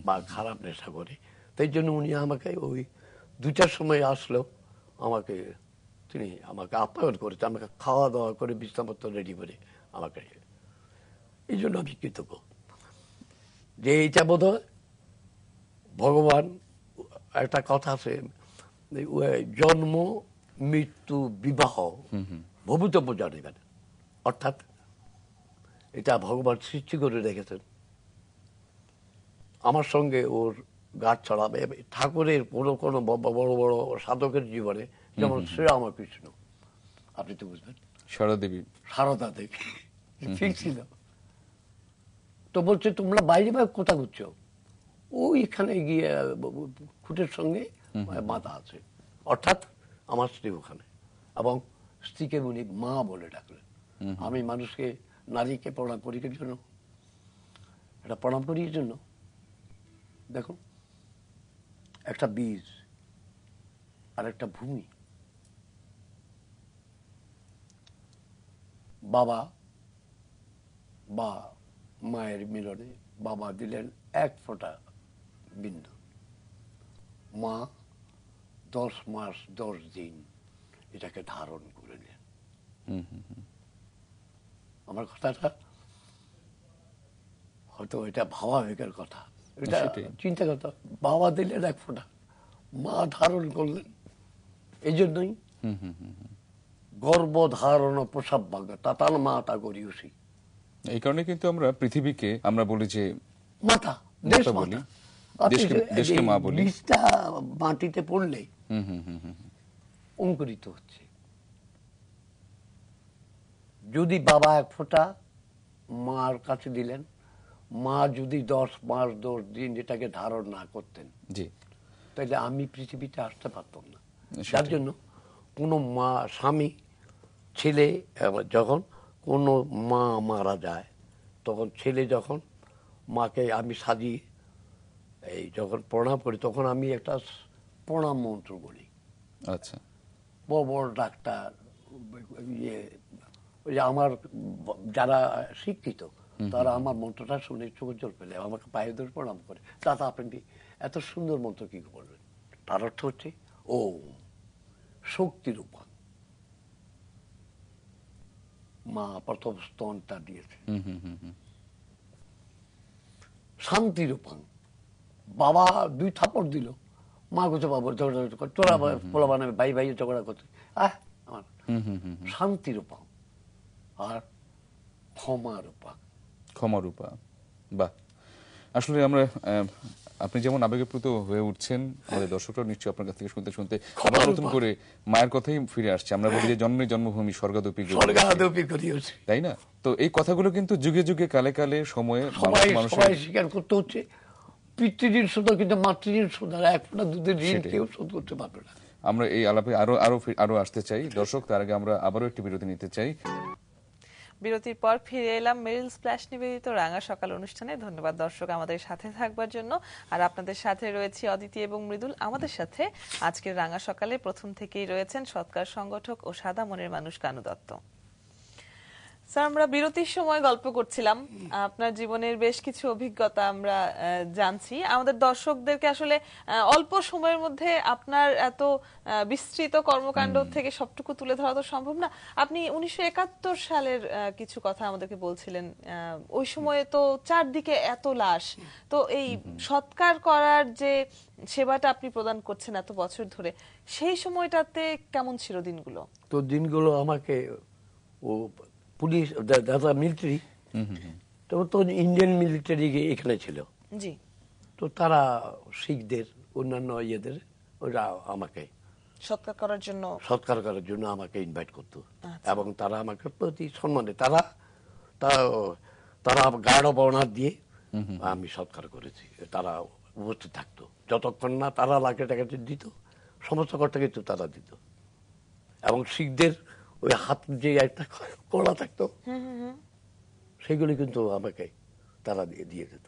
বা খারাপ নেশা করি, তাই জন্য উনি আমাকে ওই 2টার সময় আসলেও তিনি আমাকে আপ্যায়ন করেছে, আমাকে খাওয়া দাওয়া করে বিছানাপত্র রেডি করে আমাকে, এই জন্য আমি কৃতজ্ঞ যে এইটা বোধ হয় ভগবান, একটা কথা আছে জন্ম মৃত্যু বিবাহ ভবিতব্য জানিবেন, অর্থাৎ এটা ভগবান সৃষ্টি করে রেখেছেন আমার সঙ্গে ওর গাছ ছড়াবে। ঠাকুরের কোনো বড় বড় সাধকের জীবনে, যেমন শ্রীরামকৃষ্ণ, আপনি তো বুঝবেন, সারদা দেবী ঠিক ছিল, তো বলছে তোমরা বাইরে বা কোথা ঘুরছো, ওইখানে গিয়ে খুঁটের সঙ্গে মাথা আছে, অর্থাৎ আমার স্ত্রী ওখানে, এবং স্ত্রীকে উনি মা বলে ডাকলেন। আমি মানুষকে, নারীকে প্রণাম করি এর জন্য, এটা প্রণাম করি এর জন্য। দেখো, একটা বীজ আর একটা ভূমি, বাবা বা মায়ের মিলনে বাবা দিলেন 1 ফোঁটা বিন্দু, মা 10 মাস 10 দিন এটাকে ধারণ করে নেন। আমার কথাটা হয়তো এটা ভাবাবেগের কথা, এটা সেটাই। চিন্তা করতে। বাবা দিলেন এক ফোঁটা, মা ধারণ করলেন। এই জন্যই গর্ভধারণ প্রসাব ভাঙ্গা তাতাল মাতা গরিয়সী। এই কারণে কিন্তু আমরা পৃথিবীকে আমরা বলি যে মাতা, দেশ মাতা মাতা। বলি, আপনি দেশকে মা বলি। বীজটা মাটিতে পড়লে অঙ্কুরিত হচ্ছে। যদি বাবা এক ফোঁটা মার কাছে দিলেন, মা যদি 10 মাস 10 দিন এটাকে ধারণ না করতেন, জি, তাহলে আমি পৃথিবীতে আসতে পারতাম না। সেটাই। যার জন্য কোনো মা, স্বামী, ছেলে যখন কোনো মা মারা যায়, তখন ছেলে যখন মাকে আমি সাজিয়ে এই যখন প্রণাম করি, তখন আমি একটা প্রণাম মন্ত্র বলি। আচ্ছা, বড় বড় ডাক্তার, ইয়ে, ওই যে আমার যারা শিক্ষিত, তারা আমার মন্ত্রটা শুনে চোখে জল পেলে আমাকে পায়ে ধরে প্রণাম করে, দাদা আপনি এত সুন্দর মন্ত্র কি বলবেন? তার অর্থ হচ্ছে ও শক্তির উপান। মা প্রথম স্তনটা দিয়েছে। শান্তির উপান। বাবা 2 থাপড় দিল, মা কোথাও বাবা তোরা পোলা বানাবে, ভাই ভাই ঝগড়া করতে, আমার শান্তির উপান। আর ক্ষমার উপান। ক্ষমারূপা। বাহ, আসলে আমরা আপনি যেমন আবেগপ্রুত হয়ে উঠছেন, আমাদের দর্শকরা নিশ্চয়ই আপনার কাছ থেকে শুনতে শুনতে আমরা নতুন করে মায়ের কথাই ফিরে আসছে। আমরা বলি যে জন্মে জন্মভূমি স্বর্গাদপি গরিয়সী, তাই না? তো এই কথাগুলো কিন্তু যুগে যুগে কালে কালে সময়ে সবাই স্বীকার করতে হচ্ছে। পিতৃঋণ শোধ, কিন্তু মাতৃঋণ শোধ এক ফোঁটা দুধের ঋণ কেউ শোধ করতে পারবে না। আমরা এই আলাপে আরো আসতে চাই দর্শক। তার আগে আমরা আবারও একটি বিরতি নিতে চাই। বিরতির পর ফিরে এলাম মেরিল স্প্ল্যাশ নিবেদিত রাঙা সকাল অনুষ্ঠানে। ধন্যবাদ দর্শক আমাদের সাথে থাকবার জন্য। আর আপনাদের সাথে রয়েছে অদিতি এবং মৃদুল। আমাদের সাথে আজকের রাঙা সকালে প্রথম থেকেই রয়েছেন সৎকার সংগঠক ও সাদা মনের মানুষ কানু দত্ত। স্যার, আমরা বিরতির সময় গল্প করছিলাম, আপনার জীবনের বেশ কিছু অভিজ্ঞতা আমরা জানছি। আমাদের দর্শকদেরকে আসলে অল্প সময়ের মধ্যে আপনার এত বিস্তৃত কর্মকাণ্ড থেকে সবটুকু তুলে ধরা তো সম্ভব না। আপনি 1971 সালের কিছু কথা আমাদেরকে বলছিলেন। ওই সময়ে তো চারদিকে এত লাশ, তো এই সৎকার করার যে সেবাটা আপনি প্রদান করছেন এত বছর ধরে, সেই সময়টাতে কেমন ছিল দিনগুলো? তো দিনগুলো আমাকে ও পুলিশ, দাদা মিলিটারি, তো ইন্ডিয়ান মিলিটারি এখানে ছিল। জি। তো তারা শিখদের, অন্যান্য ইয়েদের, ওরা আমাকে সৎকার করার জন্য আমাকে ইনভাইট করতো। এবং তারা আমাকে প্রতি সম্মানে তারা গার্ড অব অনার দিয়ে আমি সৎকার করেছি। তারা উপস্থিত থাকতো যতক্ষণ না তারা লাখে টাকা দিত, সমস্ত খরচা কিন্তু তারা দিত। এবং শিখদের ওই হাত যে একটা কড়া থাকতো, সেগুলি কিন্তু আমাকে তারা দিয়ে দিত।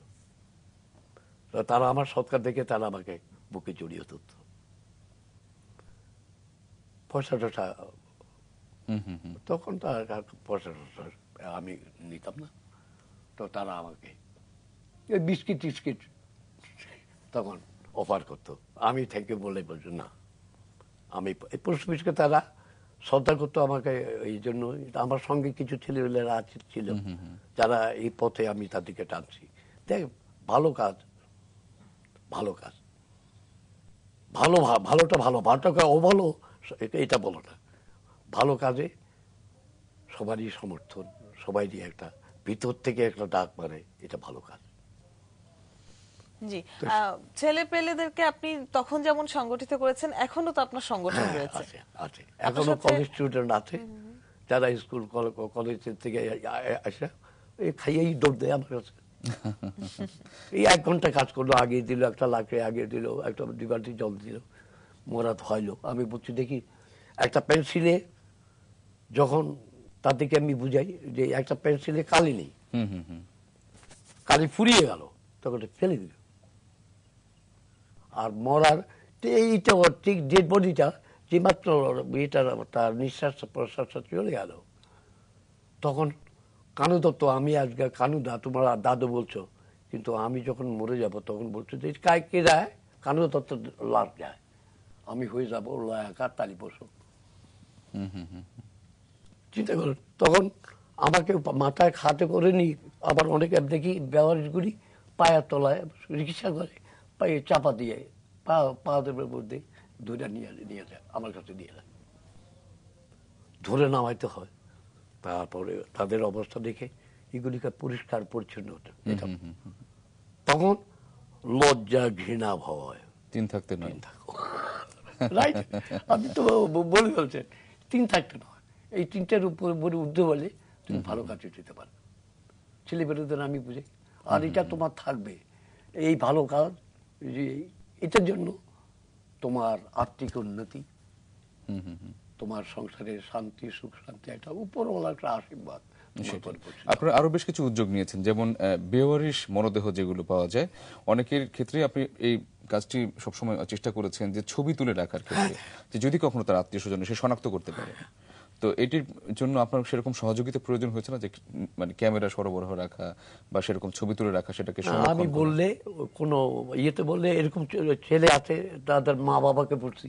তারা আমার সৎকার দেখে তারা আমাকে বুকে জড়িয়ে ধরত। পয়সা টয়সা তখন তো আর পয়সা টয়সা আমি নিতাম না। তো তারা আমাকে বিস্কিট টিস্কিট তখন অফার করতো। আমি থেকে বলে বলছো না, আমি পোস্ট অফিসকে তারা শ্রদ্ধা করতো আমাকে। এই জন্য আমার সঙ্গে কিছু ছেলেমেয়েরা ছিল যারা এই পথে আমি তাদেরকে টানছি। দেখ, ভালো কাজ, ভালোটা ভালোটা অভালো এটা বলো না। ভালো কাজে সবারই সমর্থন, সবারই একটা ভিতর থেকে একটা ডাক মারে, এটা ভালো কাজ। জি, ছেলে পেলেদেরকে আপনি তখন যেমন সংগঠিত করেছেন, এখনো তো আপনার সংগঠন রয়েছে? আছে, এখনো কলেজ স্টুডেন্ট আছে যারা স্কুল কলেজ থেকে আসে খাইয়েই দৌড় দেয় আমার কাছে। এই 1 ঘন্টা কাজ করলো, আগে দিল একটা লাখে, আগে দিল একটা 2 বালতি জল দিল, মোরা ধোয়াইলো। আমি বলছি দেখি একটা পেন্সিলে, যখন তাদেরকে আমি বুঝাই যে একটা পেন্সিলে কালি নেই, কালি ফুরিয়ে গেল, তখন ফেলে দিল। আর মরার এইটা ঠিক ডেড বডিটা যে মাত্র এটা তার নিঃশ্বাস প্রশ্বাসটা চলে গেল, তখন কানু দত্ত, আমি আজকে কানুদা তোমার দাদু বলছো, কিন্তু আমি যখন মরে যাব তখন বলছো যে কে যায়, কানু দত্ত লাশ যায়, আমি হয়ে যাবো লয়াকার তালি বসো। চিন্তা করুন, তখন আমাকে মাথায় খাতে করে নি, আবার অনেকে দেখি ব্যবহারিকগুলি পায়ের তলায় রিক্সা করে পায়ে চাপা দিয়ে পাদের মধ্যে ধরে নিয়ে যায়, আমার কাছে নিয়ে যায়, ধরে নামাইতে হয়। তারপরে তাদের অবস্থা দেখে এগুলিকে পরিষ্কার পরিচ্ছন্ন হতে, তখন লজ্জা ঘৃণা ভয় তিন থাকতে নয়। রাইট, আপনি তো বলে ফেলছেন, তিন থাকতে নয়, এই তিনটার উপরে উর্ধে বলে তুমি ভালো কাজে যেতে পারো। ছেলেমেয়েদের আমি বুঝি, আর এটা তোমার থাকবে, এই ভালো কাজ, এটার জন্য তোমার আর্থিক উন্নতি, তোমার সংসারের শান্তি, সুখ শান্তি, একটা উপরওয়ালা একটা আশীর্বাদ। আপনারা আরো বেশ কিছু উদ্যোগ নিয়েছেন, যেমন বেওয়ারিশ মরদেহ যেগুলো পাওয়া যায়, অনেকের ক্ষেত্রে আপনি এই কাজটি সবসময় চেষ্টা করেছেন যে ছবি তুলে রাখার ক্ষেত্রে, যে যদি কখনো তার আত্মীয় স্বজন সে শনাক্ত করতে পারে। তো এটির জন্য আপনার সেরকম সহযোগিতা প্রয়োজন হয়েছে না, যে মানে ক্যামেরা সরবরাহ রাখা বা সেরকম ছবি তুলে রাখা, সেটাকে আমি বললে কোনো ইয়েতে বললে, এরকম ছেলে আছে তাদের মা বাবাকে বলছি,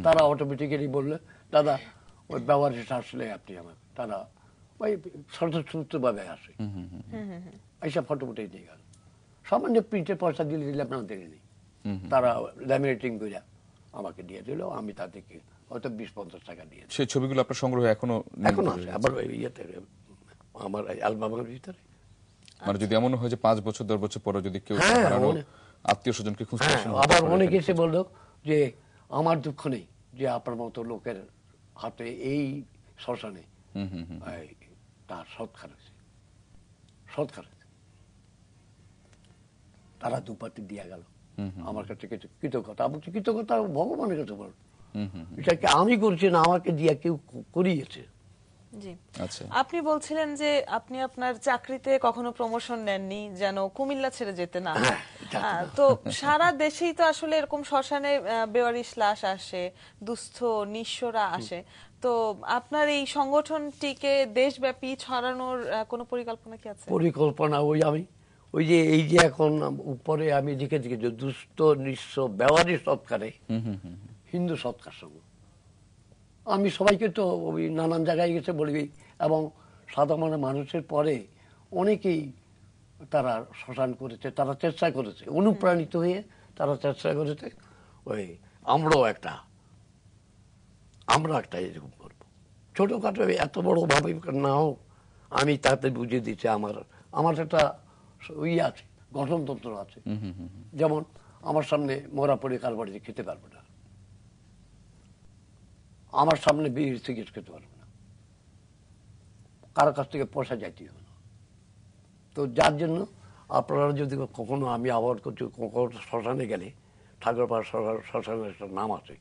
তারা অটোমেটিক্যালি বললে দাদা ওই ব্যবহারিক আসলে আপনি আমার, তারা ওই স্বতঃস্ফূর্তভাবে আসে, এইসব ফটো ফুটেই নিয়ে গেল, সামান্য প্রিন্টের পয়সা দিলে দিলে আপনার দেয়নি, তারা ল্যামিনেটিং করে আমাকে দিয়ে দিল, আমি তাদেরকে হয়তো 20-50 টাকা দিয়ে। সেই ছবিগুলো আপনার সংগ্রহ এখনো আছে আবার ইয়েতে আমার অ্যালবামের ভিতরে। মানে যদি এমন হয় যে 5 বছর 10 বছর পরে যদি কেউ আত্মীয় স্বজনকে খুঁজতে আসে, আবার অনেকে এসে বললো যে আমার দুঃখ নেই যে আপনার মতো লোকের হাতে এই শ্মশানে তার সৎকার হয়েছে, তারা দুপাটি দিয়ে গেল আমার কাছে কিছু কৃতজ্ঞতা। আমি কৃতজ্ঞতা ভগবানের কাছে বল, এটাকে আমি করছি না, আমাকে দিয়ে কেউ করিয়েছে। জি, আপনি বলছিলেন যে আপনি আপনার চাকরিতে কখনো প্রমোশন নেননি, যেন কুমিল্লা ছেড়ে যেতে না। তো সারা দেশেই তো আসলে এরকম শ্মশানে বেওয়ারিশ লাশ আসে, দুস্থ নিঃস্বরা আসে, তো আপনার এই সংগঠনটিকে দেশব্যাপী ছড়ানোর কোনো পরিকল্পনা কি আছে? পরিকল্পনা ওই যে এই যে এখন উপরে আমি দেখেছি যে দুস্থ নিঃস্ব বেওয়ারিশ সৎকারে হিন্দু সৎকার সঙ্গে আমি সবাইকে তো ওই নানান জায়গায় গেছে বলি, এবং সাধারণ মানুষের পরে অনেকেই তারা শ্মশান করেছে, তারা চেষ্টা করেছে, অনুপ্রাণিত হয়ে তারা চেষ্টা করেছে ওই আমরা একটা এরকম করবো, ছোটখাটো এত বড় ভাবে না হোক, আমি তাতে বুঝিয়ে দিচ্ছি আমার একটা ইয়ে আছে, গঠনতন্ত্র আছে। যেমন আমার সামনে মরা পড়ে কার বাড়িতে খেতে পারবে না, আমার সামনে বিড়ি সিগারেট খেতে পারবে না, কারো কাছ থেকে পয়সা চাইতে হবে না। তো যার জন্য আপনারা যদি কখনো, আমি আবার করছি, কখনো শ্মশানে গেলে ঠাকুরপাড়া শ্মশানের একটা নাম আছে,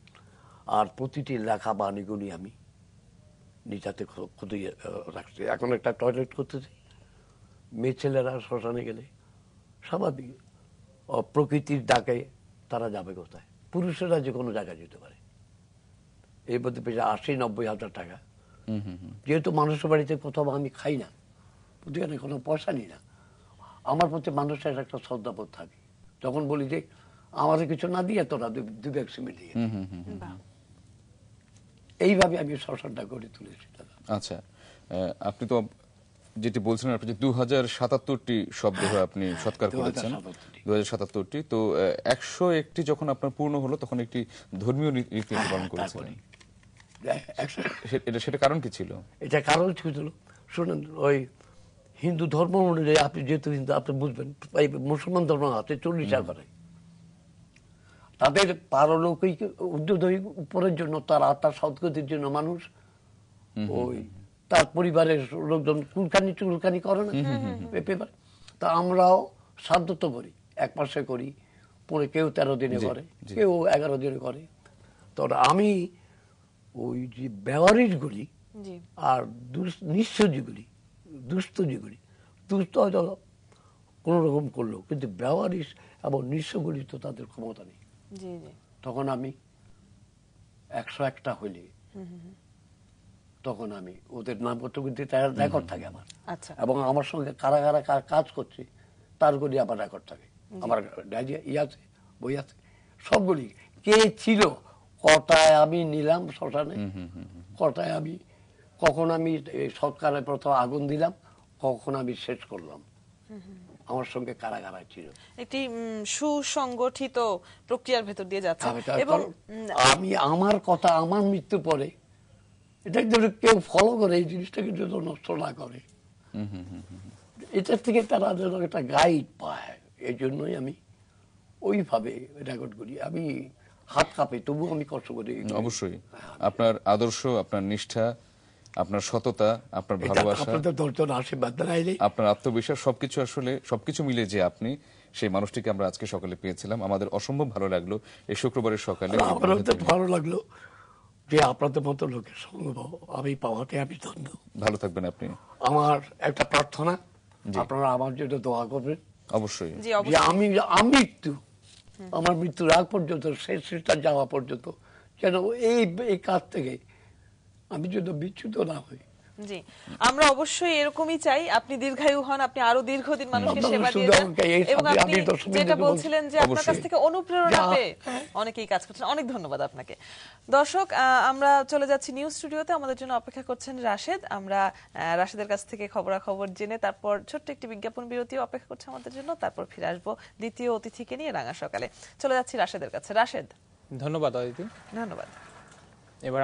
আর প্রতিটি লেখা বাণীগুলি আমি নিজাতে খুঁটিয়ে রাখছি। এখন একটা টয়লেট করতেছি, মেয়ে ছেলেরা শ্মশানে গেলে স্বাভাবিক প্রকৃতির ডাকে তারা যাবে কোথায়, পুরুষেরা যে কোনো জায়গায় যেতে পারে, এর মধ্যে পেয়েছে 80-90 হাজার টাকা। যেহেতু মানুষের বাড়িতে কোথাও আমি খাই না, প্রতিখানে কোনো পয়সা নিই না, আমার প্রতি মানুষের একটা শ্রদ্ধাবোধ থাকে। তখন বলি যে আমাদের কিছু না দিয়ে তোরা 2 ব্যাগ সিমেন্ট দিয়ে, এইভাবে আমি শ্মশানটা গড়ে তুলেছি। আচ্ছা, আপনি তো যেটি বলছিলেন, আপনি যে 2077টি শবদেহ আপনি সৎকার করেছেন, 2077টি, তো 101টি যখন আপনার পূর্ণ হলো তখন একটি ধর্মীয় রীতি পালন করেছিলেন, সেটা কারণ কি ছিল? এটা কারণ ছিল, শুনেন, ওই হিন্দু ধর্ম অনুযায়ী আপনি যেহেতু হিন্দু, আপনি বুঝবেন, মুসলমান ধর্ম আছে 40টা করে, তাদের পারলৌকিক উদ্যোগী উপরের জন্য, তার আত্মার সদ্গতির জন্য মানুষ ওই তার পরিবারের লোকজন চুলকানি করে না, তা আমরাও সাধ্যত করি, 1 মাসে করি, পরে কেউ 13 দিনে করে, কেউ 11 দিনে করে। তো আমি ওই যে বেওয়ারিশ গুলি আর নিঃস্ব যেগুলি, দুস্থ যেগুলি, দুস্থ হয়তো কোন রকম করলো, কিন্তু বেওয়ারিশ এবং নিঃস্বগুলি তো তাদের ক্ষমতা নেই। তখন আমি 101টা হইলে তখন আমি ওদের নামপত্র কিন্তু রেকর্ড থাকে আমার, এবং আমার সঙ্গে কারা কারা কাজ করছে তার গুলি আমার রেকর্ড থাকে, আমার ইয়ে আছে, বই আছে, সবগুলি কে ছিল, কটায় আমি নিলাম শ্মশানে, কটায় আমি কখন আমি এই সরকারের প্রথম আগুন দিলাম, কখন আমি শেষ করলাম, আমার সঙ্গে কারাগারা ছিল। একটি সুসংগঠিত প্রক্রিয়ার ভেতর দিয়ে যাচ্ছে এবং আমি আমার কথা আমার মৃত্যু পরে এটা যদি কেউ ফলো করে, এই জিনিসটাকে যদি নষ্ট না করে, এটার থেকে তারা যেন একটা গাইড পায়। এই জন্যই আমি ওইভাবে রেকর্ড করি। আমি হাত কাঁপে, তবু আমি কষ্ট করি। অবশ্যই আপনার আদর্শ, আপনার নিষ্ঠা, আপনার সততা, আপনার ভালোবাসা, আপনাদের দর্শন আশীর্বাদ জানাইলে, আপনার আত্মবিশ্বাস, সবকিছু আসলে সবকিছু মিলে যে আপনি সেই মানুষটিকে আমরা আজকে সকালে পেয়েছিলাম। আমাদের অসম্ভব ভালো লাগলো এই শুক্রবারের সকালে। আমারও ভালো লাগলো যে আপনাদের মতো লোকের সঙ্গ আমি পাওয়াতে আমি ধন্য। ভালো থাকবেন আপনি। আমার একটা প্রার্থনা, আপনারা আমার জন্য দোয়া করবেন। অবশ্যই। যে আমি আমার মৃত্যুর আগ পর্যন্ত, শেষটা যাওয়া পর্যন্ত যেন এই কাজ থেকে আমি যদি বিচ্যুত না হই। জি, আমরা অবশ্যই এরকমই চাই। আপনি দীর্ঘায়ু হন, আপনি আরো দীর্ঘদিন মানুষকে সেবা দিয়ে যান। এবং আপনি যেটা বলছিলেন যে আপনার কাছ থেকে অনুপ্রেরণা পেয়ে অনেকেই কাজ করছেন, অনেক ধন্যবাদ আপনাকে। দর্শক, আমরা চলে যাচ্ছি নিউজ স্টুডিওতে। আমাদের জন্য অপেক্ষা করছেন রাশেদ। আমরা রাশেদের কাছ থেকে খবরাখবর জেনে তারপর ছোট্ট একটি বিজ্ঞাপন বিরতিও অপেক্ষা করছে আমাদের জন্য, তারপর ফিরে আসবো দ্বিতীয় অতিথিকে নিয়ে রাঙা সকালে। চলে যাচ্ছি রাশেদের কাছে। রাশেদ। ধন্যবাদ অদিতি। ধন্যবাদ। এবার